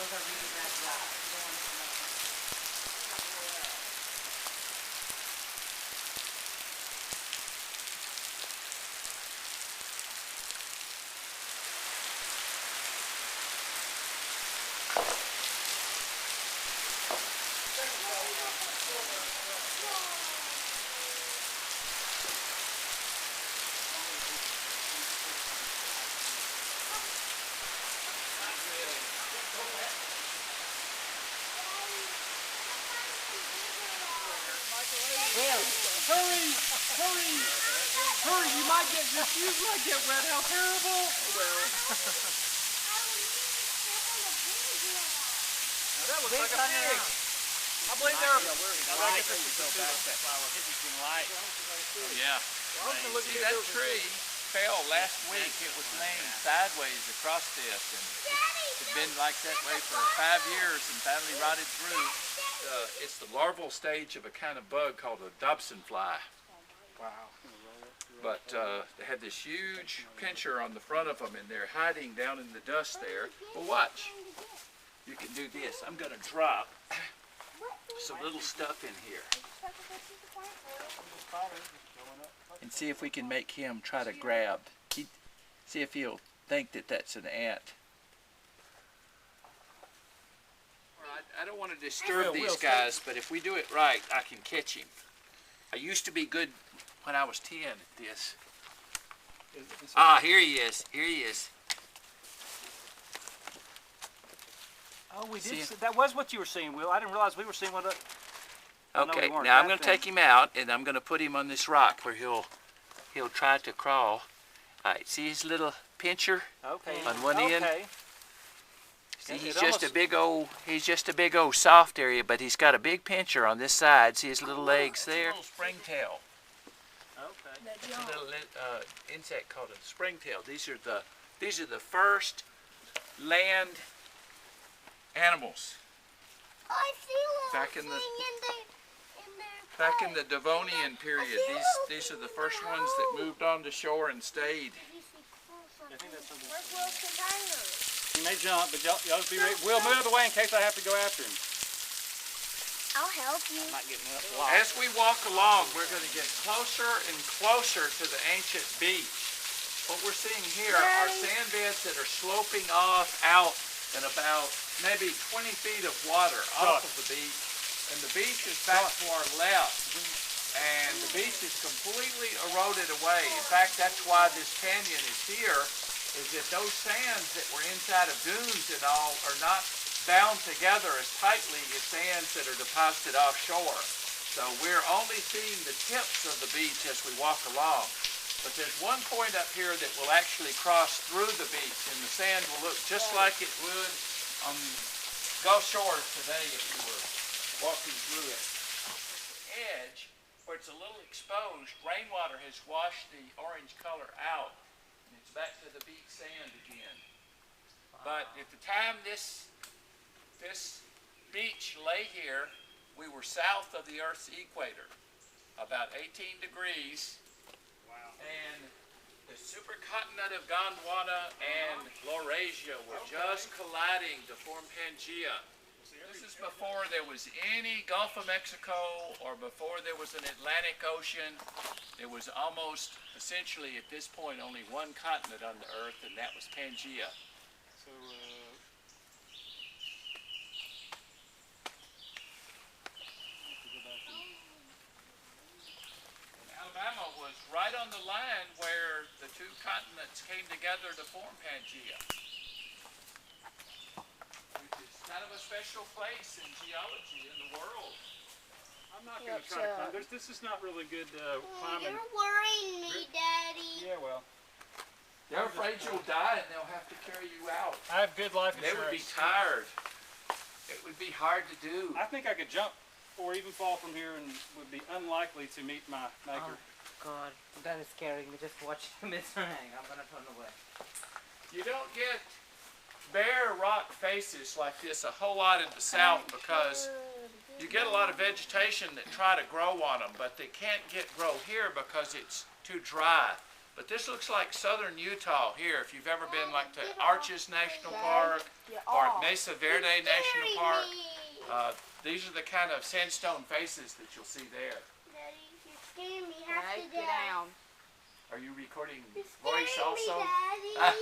are really bad rocks. You don't want to know. Well, hurry! Hurry! Hurry! You might get, your shoes might get wet. How terrible! Well. That looks like a pig. I believe they're Yeah. See, that tree fell last week. It was laying sideways across this, and it's been like that way for 5 years and finally rotted through. It's the larval stage of a kind of bug called a Dobson fly. Wow. But they had this huge pincher on the front of them, and they're hiding down in the dust there. Well, watch. You can do this. I'm going to drop some little stuff in here and see if we can make him try to grab. See if he'll think that that's an ant. I don't want to disturb these guys, but if we do it right, I can catch him. I used to be good when I was 10 at this. Ah, here he is. Here he is. Oh, we did see, that was what you were seeing, Will. I didn't realize we were seeing what. Okay, now I'm going to take him out, and I'm going to put him on this rock where he'll try to crawl. All right, see his little pincher on one end? See, he's just a big old soft area, but he's got a big pincher on this side. See his little legs there? It's a little springtail. Okay. It's a little insect called a springtail. These are the first land animals. I see back in the Devonian period. These are the first ones that moved on to shore and stayed. I think that's he may jump, but y'all be ready. Will, move out of the way in case I have to go after him. I'll help you. I'm not getting up. As we walk along, we're going to get closer and closer to the ancient beach. What we're seeing here are sand beds that are sloping off out in about maybe 20 feet of water off of the beach. And the beach is back to our left. And the beach is completely eroded away. In fact, that's why this canyon is here, is that those sands that were inside of dunes and all are not bound together as tightly as sands that are deposited offshore. So we're only seeing the tips of the beach as we walk along. But there's one point up here that will actually cross through the beach, and the sand will look just like it would on Gulf Shores today if you were walking through it. The edge, where it's a little exposed, rainwater has washed the orange color out, and it's back to the beach sand again. But at the time this beach lay here, we were south of the Earth's equator, about 18 degrees. Wow. And the supercontinent of Gondwana and Laurasia were just colliding to form Pangaea. This is before there was any Gulf of Mexico or before there was an Atlantic Ocean. There was almost, essentially at this point, only one continent on the Earth, and that was Pangaea. So, Alabama was right on the line where the two continents came together to form Pangaea, which is kind of a special place in geology in the world. I'm not going to try to climb. This is not really good climbing. You're worrying me, Daddy. Yeah, well. They're afraid you'll die and they'll have to carry you out. I have good life insurance. They would be tired. It would be hard to do. I think I could jump or even fall from here and would be unlikely to meet my maker. Oh, God. That is scaring me. Just watching Mr. Hang. I'm going to turn away. You don't get bare rock faces like this a whole lot in the south because you get a lot of vegetation that try to grow on them, but they can't grow here because it's too dry. But this looks like southern Utah here. If you've ever been like to Arches National Park or Mesa Verde National Park, these are the kind of sandstone faces that you'll see there. Daddy, you're scaring me half to Get death. down. Are you recording You're voice scaring also? me, Daddy.